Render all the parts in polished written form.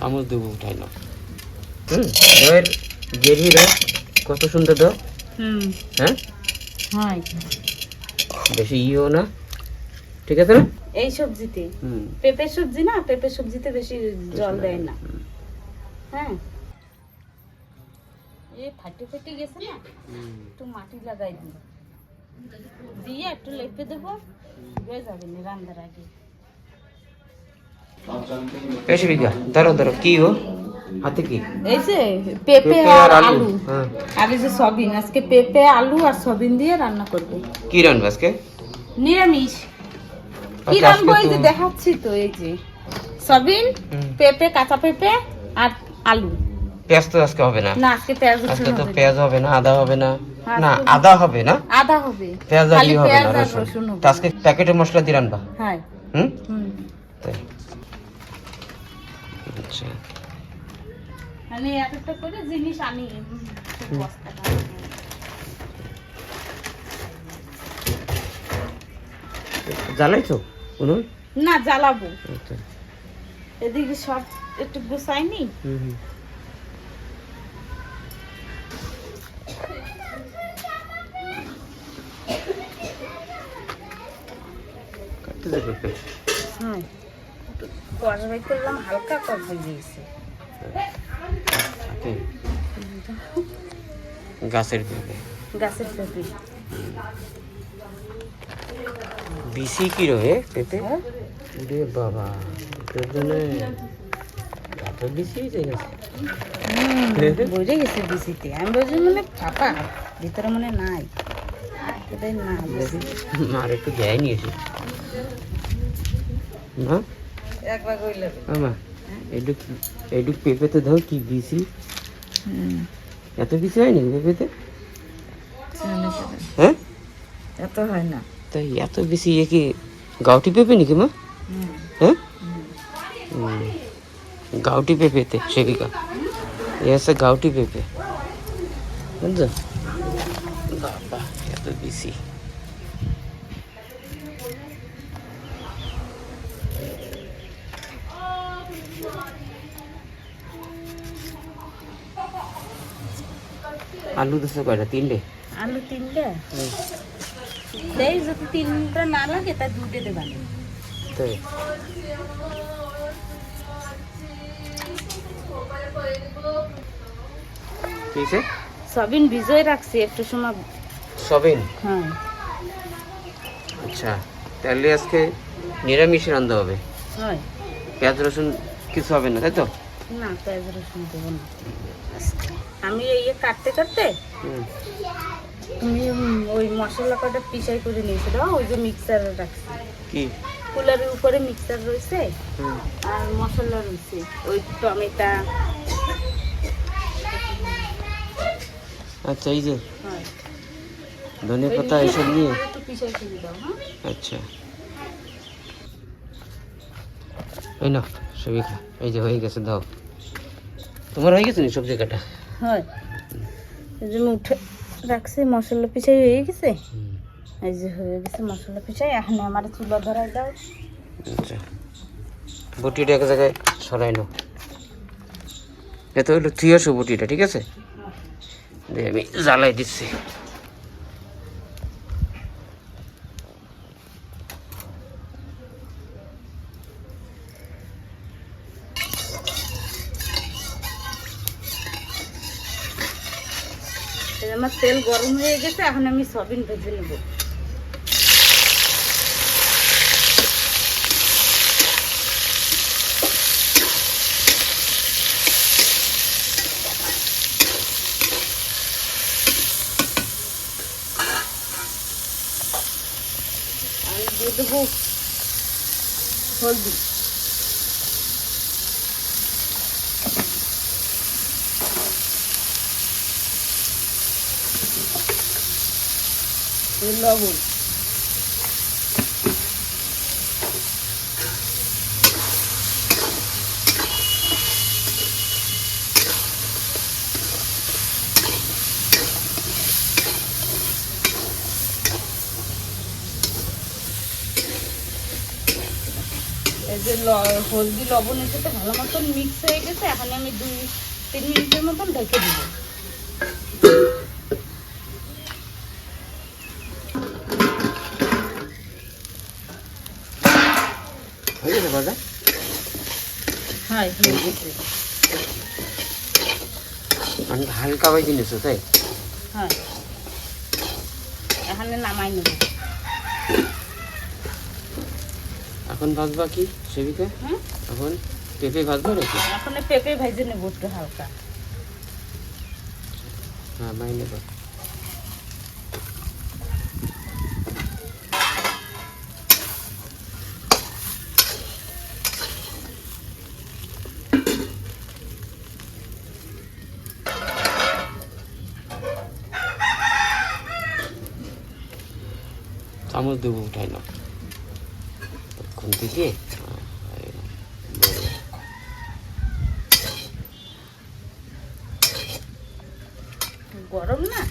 চামচ দেবো উঠাই না। দইয়ের গ্রেভি দাও, কত সুন্দর দাও। হ্যাঁ হয় বেশি ইও না, ঠিক আছে না? এই সবজিতে পেঁপের সবজি না, পেঁপের সবজিতে বেশি জল দেয় না। হ্যাঁ এই ফাটে ফাটে গেছে না, একটু মাটি লাগাই দিই, দিয়ে একটু লেপে দেবো, হয়ে যাবে না রান্নার আগে। বেশি বিঘা ধরো ধরো, কি ও হাতে কি? এই যে পেঁপে আর আলু, আর এই যে সবিন, আজকে পেঁপে আলু আর সবিন দিয়ে রান্না করবো। কি রান্না আজকে? নিরামিষ। কি রান্না এই যে দেখাচ্ছি তো, এই যে সবিন, পেঁপে, কাঁচা পেঁপে আর আলু। পেঁয়াজ তো আজকে হবে না। না আজকে পেঁয়াজ হবে না। আজকে তো পেঁয়াজ হবে না, আদা হবে না। না আদা হবে না, আদা হবে, পেঁয়াজ আর খালি ই হবে পেঁয়াজ না, আর রসুন। রসুন হবে। তো আজকে প্যাকেটের মশলা দিয়ে রান্না। হ্যাঁ তাই আচ্ছা, মানে একটা করে জিনিস আনি বস্তাটা। জ্বালাইছো উনুন? না জ্বালাবো, আচ্ছা। এদিকে সব একটু গুছাইনি। কাটতে যাবে পেঁপে। হ্যাঁ কষাই করলাম, হালকা কষ হয়ে গেছে। গাছের পেঁপে, গাছের পেঁপে বিসি কি রয়ে পেঁপে? রে বাবা, তোর জন্য এত বিসি হয়ে গেছে। বুঝে গেছে বিসিতে, আমি বলছি মানে ফাঁপা ভিতরে মনে নাই, এটাই না আর একটু দেয় নিয়েছি না একবার কইলে আমা, এডুক পেঁপেতে দাও কি বিসি। এত বিসি হয় নাকি পেঁপেতে? হ্যাঁ এত হয় না। তাই এত বেশি এ কি গাউটি পেঁপে নাকি মা? হ্যাঁ গাউটি পেঁপেতে সেবিকা এ আছে গাউটি পেঁপে, বুঝছো? বাবা এত বেশি। আলু দিছো কয়টা? 3টে আলু 3টে দেই, যদি 3টা না লাগে তা 2টে দেবা। তাই কিসে সবিন ভিজোয় রাখছি একটু সময়। সবিন? হ্যাঁ আচ্ছা, তাহলে আজকে নিরামিষ রান্না হবে। হয়, পেঁয়াজ রসুন কিছু হবে না, তাই তো? না পেঁয়াজ রসুন দেবো না আমি। এই কাটতে কাটতে তুমি ওই মশলা কটা পিসাই করে নিয়েছিল, ওই যে মিক্সারে রাখছি, কি কুলারের উপরে মিক্সার রয়েছে আর মশলা রয়েছে, ওই টমেটো। আচ্ছা, এই যে হ্যাঁ ধনে পাতা এসব নিয়ে। একটু পিসাই করে দাও। হ্যাঁ আচ্ছা, এই না সবিখা, এই যে হয়ে গেছে, দাও। তোমার হয়ে গেছে নি সবজি কাটা? হয়, এই জন্য উঠে রাখছি, মশলা পিসাই হয়ে গেছে। এই যে হয়ে গেছে মশলা পিসাই, এখন আমার চুলা ধরাই দাও। আচ্ছা, বটিটা এক জায়গায় সরাই নাও। এত হলো থুয়ে আসো বটিটা, ঠিক আছে? দিয়ে আমি জ্বালাই দিচ্ছি। আমার তেল গরম হয়ে গেছে, এখন আমি সবিন ভেজে নেব। আমি দিয়ে দেবো হলদি, লবণ, এই যে হলদি লবণের সাথে ভালো মতন মিক্স হয়ে গেছে। এখন আমি 2-3 মিনিটের মতন ঢেকে দিব। হয়ে গেছে ভাজা? হ্যাঁ, হয়ে গেছে। আমি হালকা ভাজি নিছো তাই? হ্যাঁ, এখানে নামাই নেব। এখন ভাজবা কি সেবিকা? এখন পেঁপে ভাজবো নাকি? এখন পেঁপে ভেজে নেব একটু হালকা। হ্যাঁ, মাই নেব। চামচ দেবো, উঠাই না খুন্তি দিয়ে। গরম না?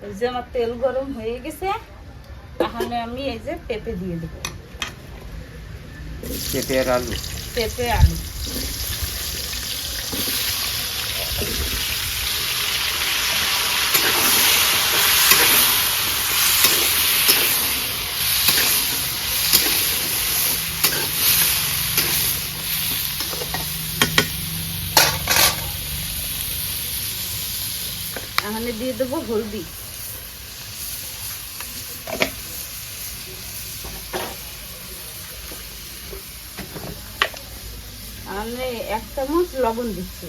এই যে আমার তেল গরম হয়ে গেছে। এখন আমি এই যে পেঁপে দিয়ে দেব। পেঁপে আর আলু? পেঁপে আলু। এখানে দিয়ে দেবো হলদি। আমি 1 চামচ লবণ দিচ্ছি।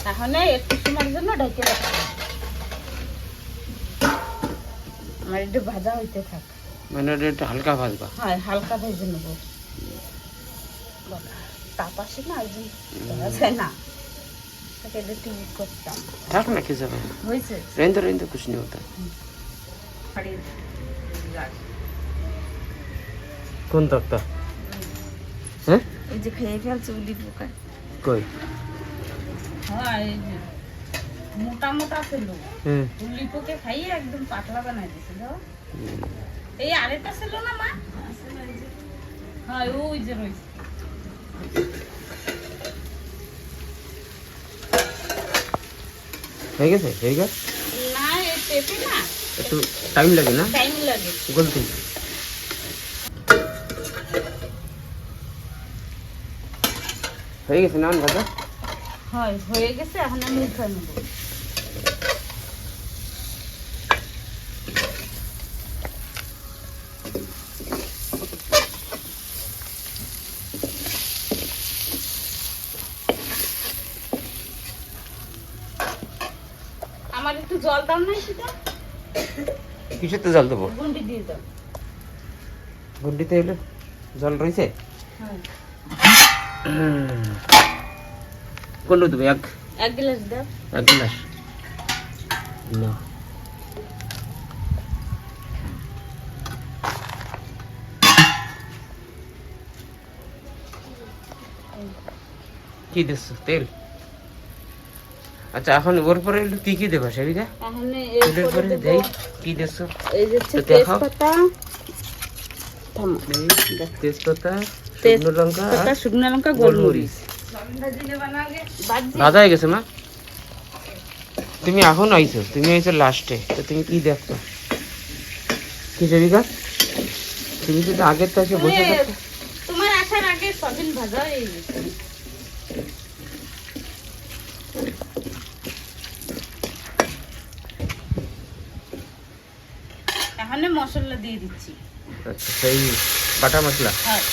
তাহলে একটু সময়ের জন্য ঢেকে রাখবো। আমার একটু ভাজা হইতে থাক। মানে একটু হালকা ভাজবা? হ্যাঁ, হালকা ভেজে নেব। তাপ আসে না, ওই জন্য না একটু করতাম। থাক না, কি যাবে, হয়েছে। रेंदो कुछ नहीं होता। কোন তক্তা? হ্যাঁ, এই যে খেয়ে ফেলছে উলি পোকা। কই? হ্যাঁ, এই যে মোটা মোটা ছিল, উলি পোকে খাইয়ে একদম পাতলা বানাই দিয়েছিল। এই আরেকটা ছিল না মা? হ্যাঁ, ওই যে রয়েছে। হয়ে গেছে? হয়ে গেছে না, এই পেঁপে না একটু টাইম লাগে না? টাইম লাগে গলতে। হয়ে গেছে না ভাজা? হয়, হয়ে গেছে। এখন আমি উঠে নেব। আমার একটু জল দাও না, সেটা কিসের তো জল দেবো? গুন্ডি দিয়ে দাও। গুন্ডিতে এলো জল রয়েছে? হ্যাঁ, কোন দেবো? 1 গ্লাস দাও। 1 গ্লাস না। কি দিচ্ছ? তেল? আচ্ছা, এখন ওর পরে কি কি দেবা সেবিকা? এখন তেলের পরে দেই কি দিচ্ছ? এই যে তেজপাতা, তেজপাতা, শুকনো লঙ্কা, শুকনো লঙ্কা, গোলমরিচ। ভাজা হয়ে গেছে মা? তুমি এখন আইছো, তুমি আইছো লাস্টে, তো তুমি কি দেখছো? কি সেবিকা, তুমি যদি আগের তো এসে বসে থাকো। তোমার আসার আগে সবিন ভাজা হয়ে গেছে। এখানে মশলা দিয়ে দিচ্ছি। আচ্ছা, সেই বাটা মশলা? হ্যাঁ,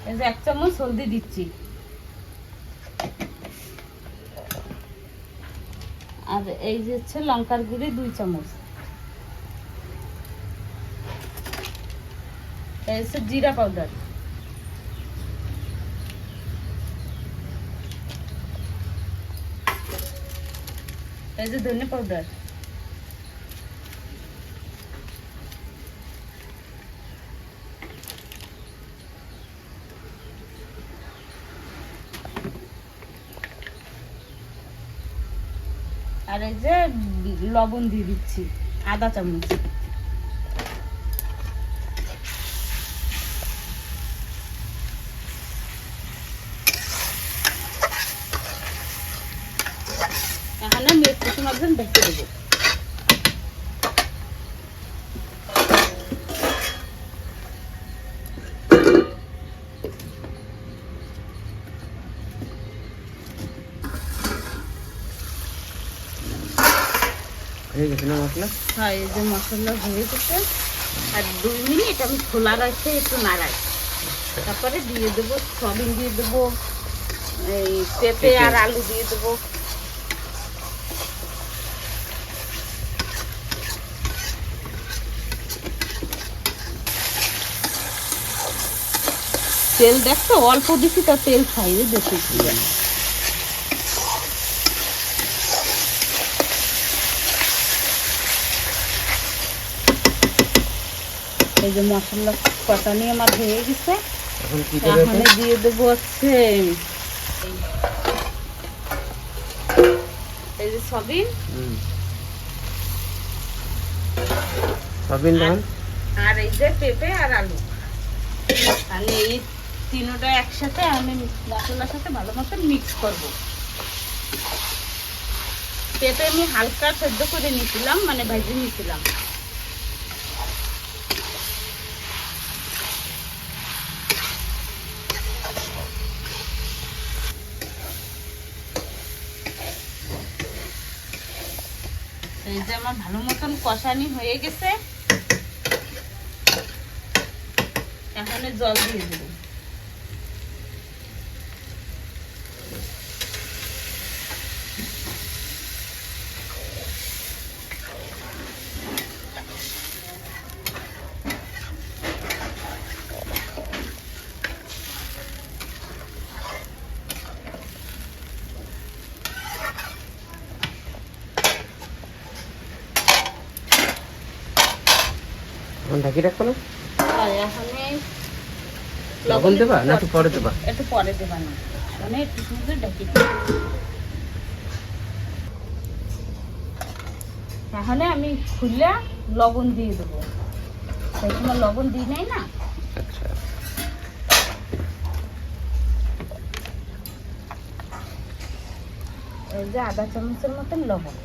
এই যে 1 চামচ হলদি দিচ্ছি, আর এই যে হচ্ছে লঙ্কার গুঁড়ি 2 চামচ, এই হচ্ছে জিরা পাউডার, এই যে ধনে পাউডার, আর এই যে লবণ দিয়ে দিচ্ছি আধা চামচ। এখানে আমি একটু সময় জন্য ঢেকে দেবো। হয়ে গেছে না মশলা? হ্যাঁ, এই যে মশলা হয়ে গেছে, আর 2 মিনিট আমি খোলা রাখতে একটু নাড়াই, তারপরে দিয়ে দেবো সয়াবিন, দিয়ে দেবো এই পেঁপে আর আলু দিয়ে দেবো। তেল দেখতো অল্প দিছি, তা তেল খাইয়ে বেশি দিয়ে। এই যে মশলা কষানি আমার হয়ে গেছে, এখন কি দেব? এখন দিয়ে দেবো হচ্ছে এই যে সয়াবিন, সয়াবিন দাম আর এই যে পেঁপে আর আলু, তাহলে এই তিনটা একসাথে আমি মশলার সাথে ভালো মতো মিক্স করব। পেঁপে আমি হালকা সেদ্ধ করে নিয়েছিলাম, মানে ভেজে নিয়েছিলাম। এই যে আমার ভালো মতন কষানি হয়ে গেছে, এখন জল দিয়ে দেবো। এখন ঢাকি রাখবো না? আর এখানে লবণ দেবা না একটু পরে দেবা? একটু পরে দেবা না, মানে একটু সুন্দর ঢাকি। এখানে আমি খুলে লবণ দিয়ে দেবো, সেই সময় লবণ দিই নাই না। আচ্ছা, এই যে আধা চামচের মতন লবণ,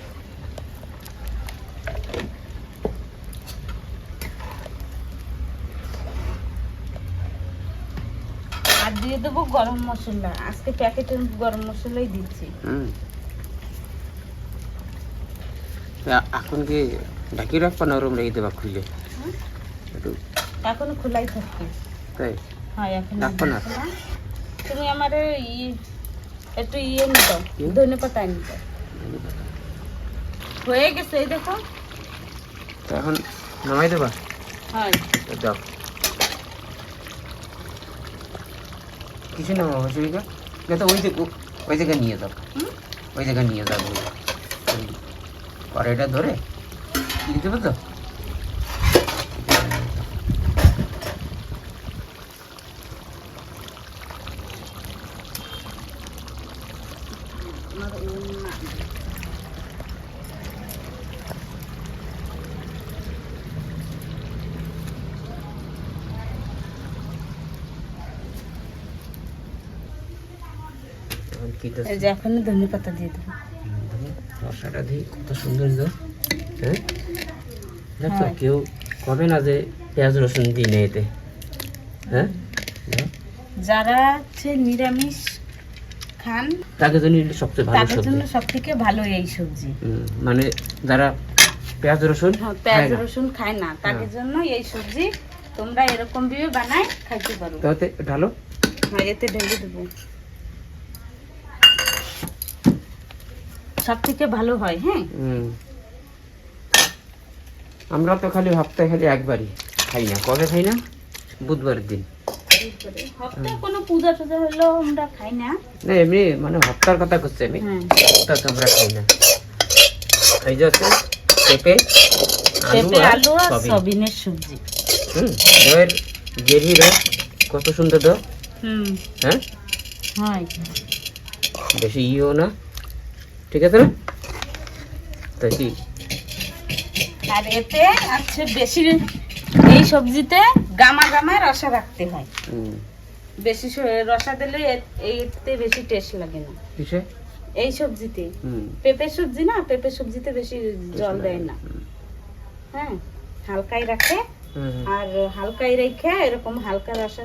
আর দিয়ে দেবো গরম মশলা। আজকে প্যাকেটের গরম মশলাই দিচ্ছি। এখন কি ঢাকি রাখবো না ওরম রেখে দেবা খুলে? একটু এখনো খোলাই থাকবে। তাই হ্যাঁ, এখন রাখবো না? তুমি আমার একটু নিয়ে দাও, ধনে পাতা নিয়ে দাও। হয়ে গেছে, এই দেখো। তো এখন নামাই দেবা? হ্যাঁ, দাও। কিছু না অসুবিধা তো ওই জায়গায় নিয়ে যাও, ওই জায়গায় নিয়ে যাবো। কড়াইটা ধরে দিতে পারতো? এই যে এখন ধনে পাতা দিয়ে দেবো। রসাটা দিই, কত সুন্দর দাও। হ্যাঁ, দেখো হ্যাঁ। কেউ কবে না যে পেঁয়াজ রসুন দিই না এতে। হ্যাঁ, যারা হচ্ছে নিরামিষ খান তাদের জন্য এটা সবচেয়ে ভালো তাদের সবজি। জন্য সব থেকে ভালো এই সবজি। মানে যারা পেঁয়াজ রসুন পেঁয়াজ খায় না, রসুন খায় না, তাদের জন্য এই সবজি তোমরা এরকম ভাবে বানায় খাইতে পারো। তাতে ঢালো। হ্যাঁ এতে ঢেলে দেবো, সব থেকে ভালো হয়। হ্যাঁ আমরা তো খালি সপ্তাহে খালি একবারই খাই না। কবে খাই না? বুধবারের দিন। সপ্তাহে কোনো পূজা টুজা হলেও আমরা খাই না। না এমনি মানে হপ্তার কথা করছি আমি, সপ্তাহে আমরা খাই না। এই যে আছে পেঁপে, আলু আর সয়াবিনের সবজি। দইয়ের গ্রেভি রস কত সুন্দর দাও। হ্যাঁ হয়, বেশি ইও না, ঠিক আছে না? তাই কি আর এতে আছে বেশি, এই সবজিতে গামা গামা রসা রাখতে হয়। বেশি রসা দিলে এতে বেশি টেস্ট লাগে না। কিসে? এই সবজিতে, পেঁপে সবজি না, পেঁপে সবজিতে বেশি জল দেয় না। হ্যাঁ হালকাই রাখে, আর হালকাই রেখে এরকম হালকা রসা